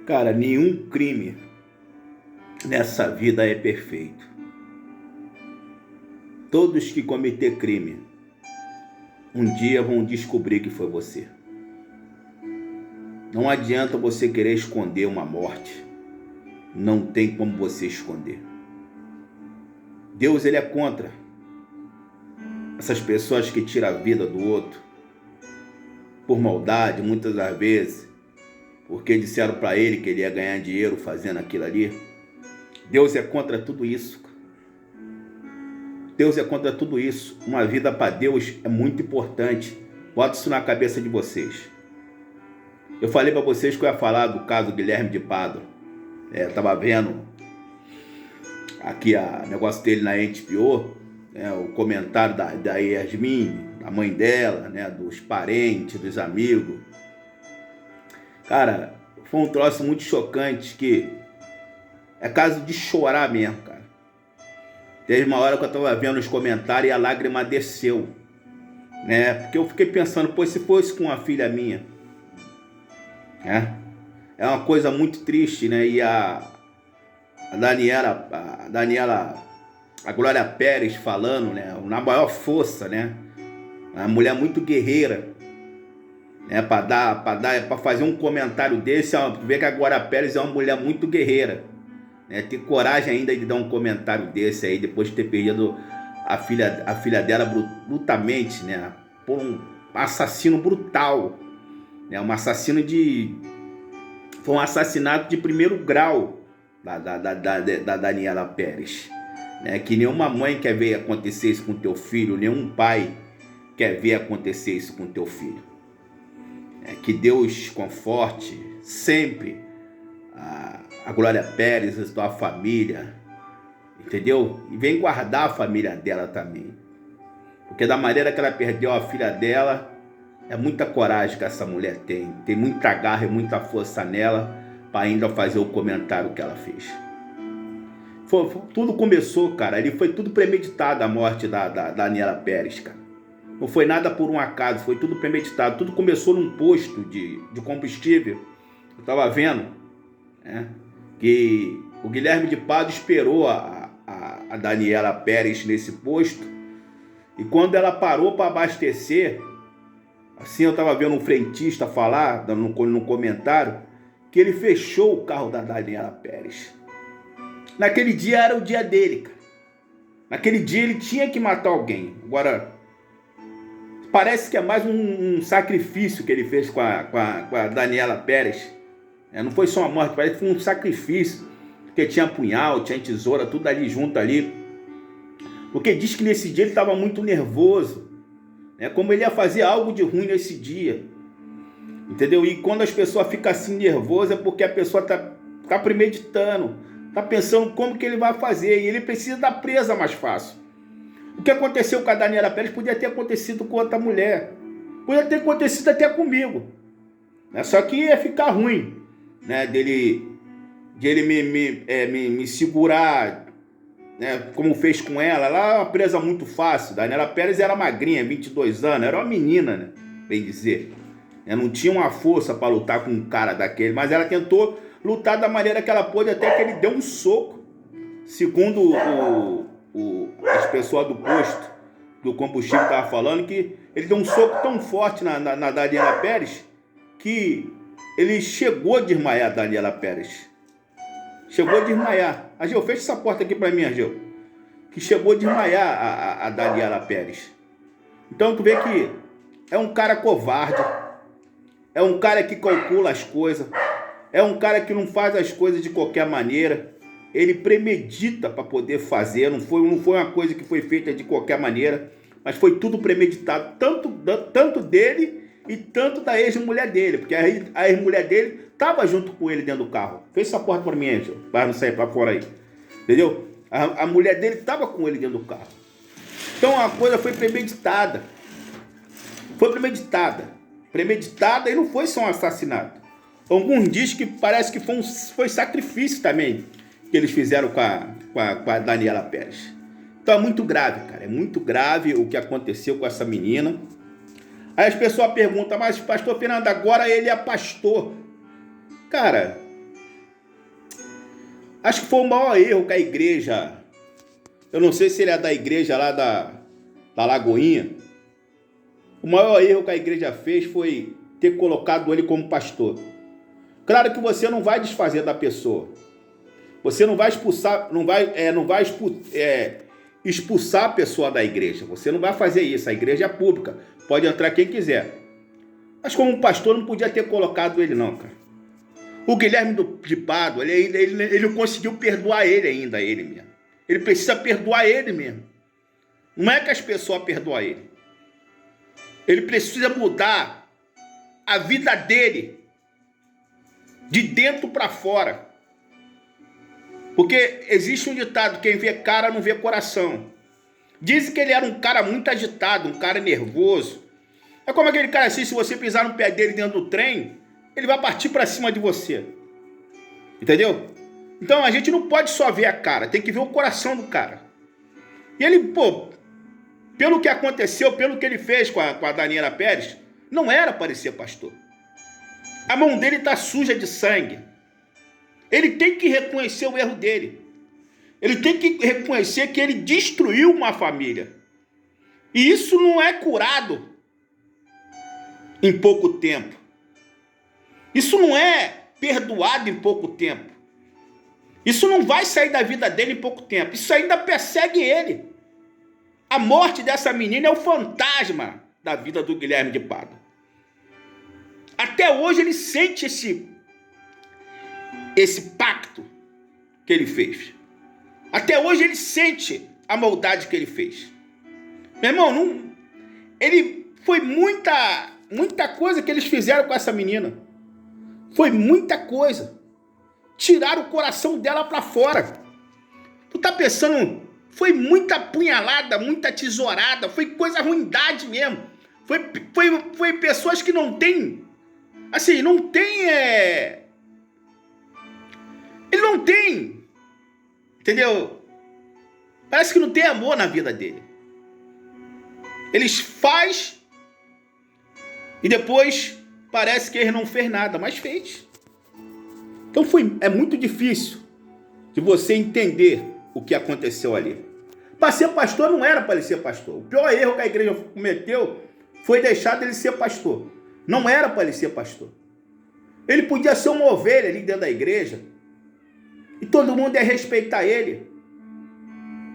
Cara, nenhum crime nessa vida é perfeito. Todos que cometer crime, um dia vão descobrir que foi você. Não adianta você querer esconder uma morte. Não tem como você esconder. Deus, ele é contra essas pessoas que tiram a vida do outro por maldade, muitas das vezes, porque disseram para ele que ele ia ganhar dinheiro fazendo aquilo ali. Deus é contra tudo isso. Deus é contra tudo isso. Uma vida para Deus é muito importante. Bota isso na cabeça de vocês. Eu falei para vocês que eu ia falar do caso Guilherme de Pádua. Eu estava vendo aqui o negócio dele na HBO, o comentário da Yasmin, da mãe dela, dos parentes, dos amigos. Cara, foi um troço muito chocante que é caso de chorar mesmo, cara. Teve uma hora que eu estava vendo os comentários e a lágrima desceu, porque eu fiquei pensando, pô, se fosse com uma filha minha, é uma coisa muito triste, e a Daniela, a Glória Pérez falando, na maior força, uma mulher muito guerreira, para fazer um comentário desse, ver que a Glória Pérez é uma mulher muito guerreira, ter coragem ainda de dar um comentário desse aí, depois de ter perdido a filha dela brutamente, por um assassino brutal, foi um assassinato de primeiro grau da Daniela Pérez, que nenhuma mãe quer ver acontecer isso com teu filho, nenhum pai quer ver acontecer isso com teu filho. Que Deus conforte sempre a Glória Pérez, a tua família, entendeu? E vem guardar a família dela também, porque da maneira que ela perdeu a filha dela, é muita coragem que essa mulher tem muita garra e muita força nela para ainda fazer o comentário que ela fez. Tudo começou, cara, ali foi tudo premeditado, a morte da Daniela Pérez, cara. Não foi nada por um acaso, foi tudo premeditado. Tudo começou num posto de combustível. Eu estava vendo que o Guilherme de Pádua esperou a Daniela Pérez nesse posto, e quando ela parou para abastecer, assim, eu estava vendo um frentista falar no comentário que ele fechou o carro da Daniela Pérez. Naquele dia era o dia dele, cara. Naquele dia ele tinha que matar alguém. Agora, parece que é mais um sacrifício que ele fez com a Daniela Pérez. Não foi só uma morte, parece que foi um sacrifício. Porque tinha punhal, tinha tesoura, tudo ali junto ali. Porque diz que nesse dia ele estava muito nervoso. Como ele ia fazer algo de ruim nesse dia. Entendeu? E quando as pessoas ficam assim nervosas é porque a pessoa tá premeditando. Tá pensando como que ele vai fazer. E ele precisa da presa mais fácil. O que aconteceu com a Daniela Pérez podia ter acontecido com outra mulher. Podia ter acontecido até comigo. Só que ia ficar ruim. De ele me segurar, como fez com ela. Ela é uma presa muito fácil. Daniela Pérez era magrinha, 22 anos. Era uma menina, bem dizer. Não tinha uma força para lutar com um cara daquele. Mas ela tentou lutar da maneira que ela pôde, até que ele deu um soco. Segundo as pessoas do posto do combustível estavam falando, que ele deu um soco tão forte na Daniela Pérez que ele chegou a desmaiar a Daniela Pérez. Chegou a desmaiar. Ageu, fecha essa porta aqui para mim, Ageu. Que chegou a desmaiar a Daniela Pérez. Então tu vê que é um cara covarde, é um cara que calcula as coisas, é um cara que não faz as coisas de qualquer maneira. Ele premedita para poder fazer, não foi uma coisa que foi feita de qualquer maneira, mas foi tudo premeditado, tanto dele e tanto da ex-mulher dele, porque a ex-mulher dele estava junto com ele dentro do carro. Fecha essa porta para mim, Angel, para não sair para fora aí, entendeu? A mulher dele estava com ele dentro do carro. Então a coisa foi premeditada. Foi premeditada e não foi só um assassinato. Alguns dizem que parece que foi sacrifício também que eles fizeram com a Daniela Pérez. Então é muito grave, cara. É muito grave o que aconteceu com essa menina. Aí as pessoas perguntam, mas pastor Fernando, agora ele é pastor. Cara, Acho que foi o maior erro que a igreja, eu não sei se ele é da igreja lá da Lagoinha, o maior erro que a igreja fez foi ter colocado ele como pastor. Claro que você não vai desfazer da pessoa. Você não vai expulsar, expulsar a pessoa da igreja. Você não vai fazer isso. A igreja é pública. Pode entrar quem quiser. Mas como pastor não podia ter colocado ele não, cara. O Guilherme de Pádua, ele não conseguiu perdoar ele mesmo. Ele precisa perdoar ele mesmo. Não é que as pessoas perdoam ele. Ele precisa mudar a vida dele de dentro para fora. Porque existe um ditado, quem vê cara não vê coração. Dizem que ele era um cara muito agitado, um cara nervoso. É como aquele cara assim, se você pisar no pé dele dentro do trem, ele vai partir para cima de você. Entendeu? Então a gente não pode só ver a cara, tem que ver o coração do cara. E ele, pelo que aconteceu, pelo que ele fez com a Daniela Pérez, não era para ele ser pastor. A mão dele está suja de sangue. Ele tem que reconhecer o erro dele. Ele tem que reconhecer que ele destruiu uma família. E isso não é curado em pouco tempo. Isso não é perdoado em pouco tempo. Isso não vai sair da vida dele em pouco tempo. Isso ainda persegue ele. A morte dessa menina é o fantasma da vida do Guilherme de Pádua. Até hoje ele sente esse pacto que ele fez. Até hoje ele sente a maldade que ele fez. Meu irmão, foi muita coisa que eles fizeram com essa menina. Foi muita coisa. Tiraram o coração dela para fora. Tu tá pensando, foi muita punhalada, muita tesourada, foi coisa ruindade mesmo. Foi pessoas que não tem, assim, não tem, ele não tem, entendeu? Parece que não tem amor na vida dele. Eles faz e depois parece que ele não fez nada, mas fez. Então é muito difícil de você entender o que aconteceu ali. Para ser pastor não era para ele ser pastor. O pior erro que a igreja cometeu foi deixar dele ser pastor. Não era para ele ser pastor. Ele podia ser uma ovelha ali dentro da igreja e todo mundo ia respeitar ele.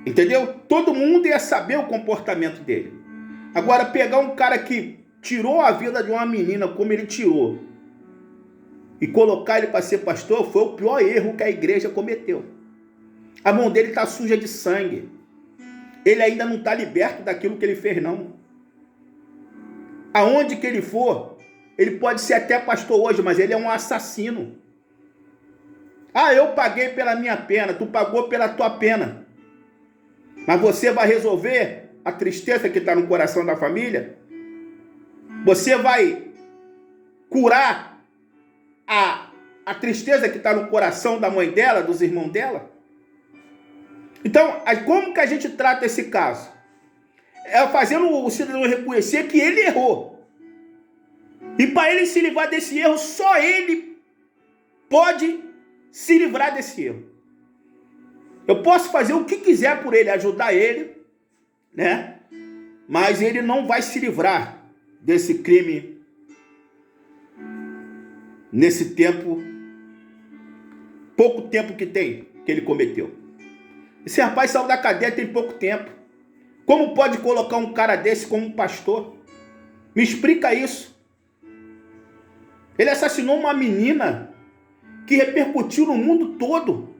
Entendeu? Todo mundo ia saber o comportamento dele. Agora, pegar um cara que tirou a vida de uma menina como ele tirou e colocar ele para ser pastor foi o pior erro que a igreja cometeu. A mão dele está suja de sangue. Ele ainda não está liberto daquilo que ele fez, não. Aonde que ele for, ele pode ser até pastor hoje, mas ele é um assassino. Ah, eu paguei pela minha pena, tu pagou pela tua pena. Mas você vai resolver a tristeza que está no coração da família? Você vai curar a tristeza que está no coração da mãe dela, dos irmãos dela? Então, como que a gente trata esse caso? É fazendo o cidadão reconhecer que ele errou. E para ele se livrar desse erro, só ele pode se livrar desse erro. Eu posso fazer o que quiser por ele, ajudar ele, né? Mas ele não vai se livrar desse crime nesse tempo, pouco tempo que ele cometeu. Esse rapaz saiu da cadeia tem pouco tempo. Como pode colocar um cara desse como um pastor? Me explica isso. Ele assassinou uma menina que repercutiu no mundo todo.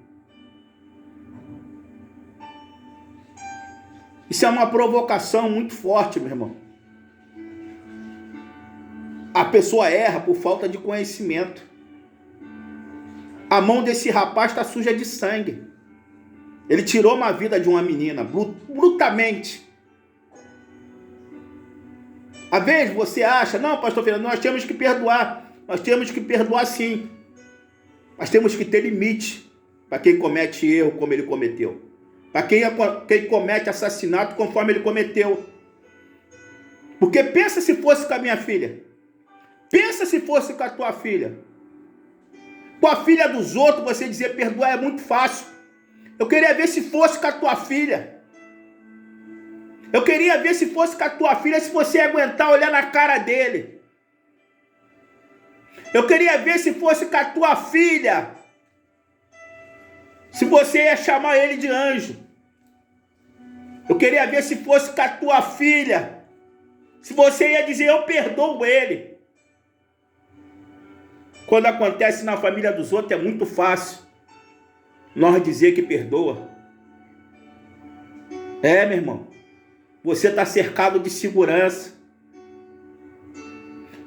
Isso é uma provocação muito forte, meu irmão. A pessoa erra por falta de conhecimento. A mão desse rapaz está suja de sangue. Ele tirou uma vida de uma menina, brutamente. Às vezes você acha, não, pastor Fernando, nós temos que perdoar. Nós temos que perdoar sim. Mas temos que ter limite para quem comete erro como ele cometeu. Para quem comete assassinato conforme ele cometeu. Porque pensa se fosse com a minha filha. Pensa se fosse com a tua filha. Com a filha dos outros, você dizer perdoar é muito fácil. Eu queria ver se fosse com a tua filha. Eu queria ver se fosse com a tua filha, se você ia aguentar olhar na cara dele. Eu queria ver se fosse com a tua filha, se você ia chamar ele de anjo. Eu queria ver se fosse com a tua filha, se você ia dizer, eu perdoo ele. Quando acontece na família dos outros, é muito fácil nós dizer que perdoa. Meu irmão, você está cercado de segurança.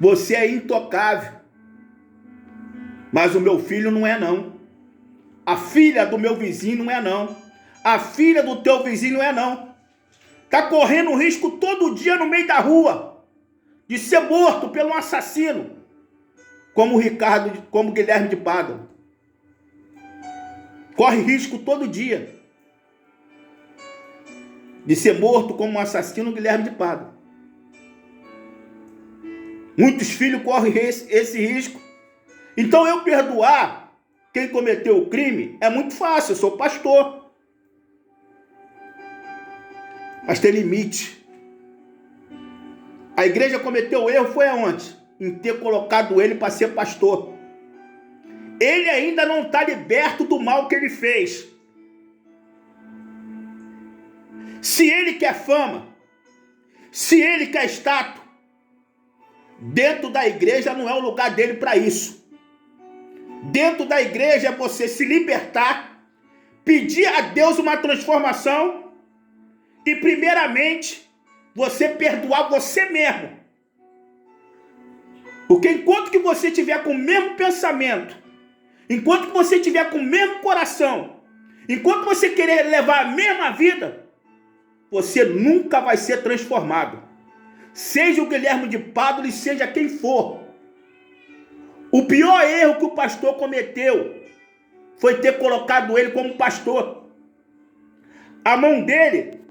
Você é intocável. Mas o meu filho não é não. A filha do meu vizinho não é não. A filha do teu vizinho não é não. Está correndo risco todo dia no meio da rua de ser morto pelo um assassino, como o Ricardo, como o Guilherme de Pádua. Corre risco todo dia de ser morto como um assassino, Guilherme de Pádua. Muitos filhos correm esse risco. Então eu perdoar quem cometeu o crime é muito fácil, eu sou pastor. Mas tem limite. A igreja cometeu o erro foi aonde? Em ter colocado ele para ser pastor. Ele ainda não está liberto do mal que ele fez. Se ele quer fama, se ele quer status, dentro da igreja não é o lugar dele para isso. Dentro da igreja é você se libertar, pedir a Deus uma transformação e, primeiramente, você perdoar você mesmo. Porque enquanto que você tiver com o mesmo pensamento, enquanto que você tiver com o mesmo coração, enquanto você querer levar a mesma vida, você nunca vai ser transformado. Seja o Guilherme de Pádua e seja quem for. O pior erro que o pastor cometeu foi ter colocado ele como pastor. A mão dele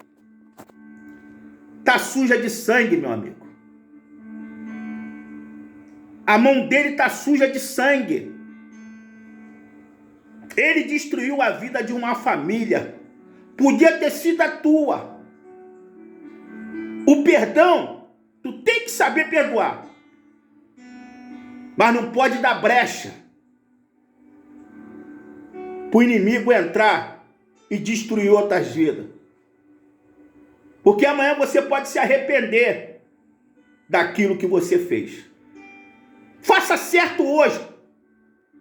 está suja de sangue, meu amigo. A mão dele está suja de sangue. Ele destruiu a vida de uma família. Podia ter sido a tua. O perdão, tu tem que saber perdoar. Mas não pode dar brecha para o inimigo entrar e destruir outras vidas. Porque amanhã você pode se arrepender daquilo que você fez. Faça certo hoje.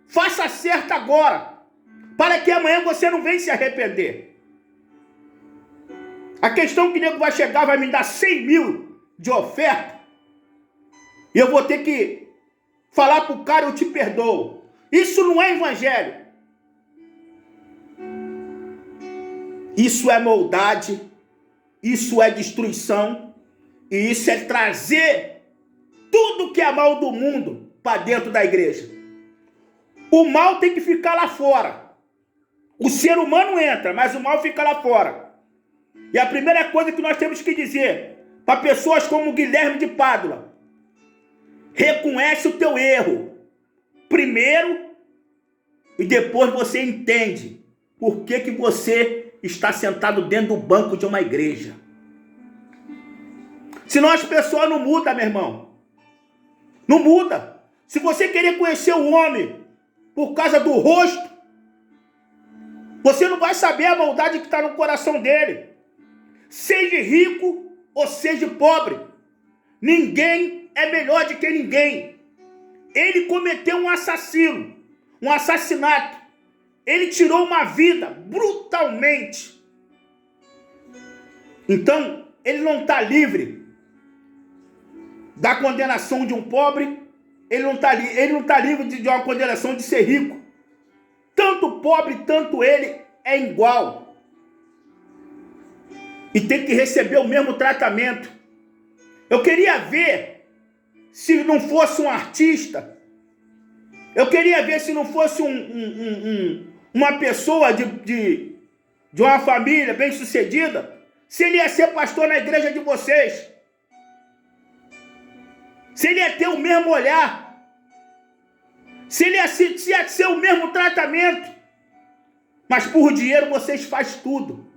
Faça certo agora. Para que amanhã você não venha se arrepender. A questão que o nego vai chegar, vai me dar 100 mil de oferta. E eu vou ter que falar para o cara, eu te perdoo. Isso não é evangelho. Isso é maldade. Isso é destruição. E isso é trazer tudo que é mal do mundo para dentro da igreja. O mal tem que ficar lá fora. O ser humano entra, mas o mal fica lá fora. E a primeira coisa que nós temos que dizer para pessoas como Guilherme de Pádua: reconhece o teu erro primeiro e depois você entende por que você está sentado dentro do banco de uma igreja. Senão as pessoas não mudam, meu irmão. Não muda. Se você querer conhecer o homem por causa do rosto, você não vai saber a maldade que está no coração dele. Seja rico ou seja pobre, ninguém é melhor do que ninguém. Ele cometeu um assassinato. Ele tirou uma vida brutalmente. Então, ele não está livre da condenação de um pobre. Ele não está livre de uma condenação de ser rico. Tanto pobre, tanto ele é igual. E tem que receber o mesmo tratamento. Eu queria ver se não fosse um artista. Eu queria ver se não fosse uma pessoa de uma família bem sucedida, se ele ia ser pastor na igreja de vocês. Se ele ia ter o mesmo olhar. Se ele ia ser o mesmo tratamento, mas por dinheiro vocês fazem tudo.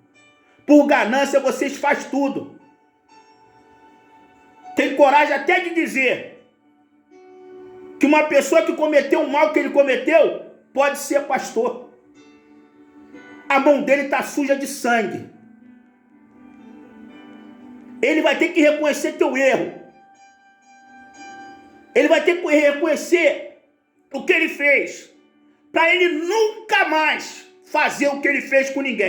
Por ganância vocês fazem tudo. Tem coragem até de dizer que uma pessoa que cometeu o mal que ele cometeu pode ser pastor. A mão dele está suja de sangue. Ele vai ter que reconhecer teu erro. Ele vai ter que reconhecer o que ele fez, para ele nunca mais fazer o que ele fez com ninguém.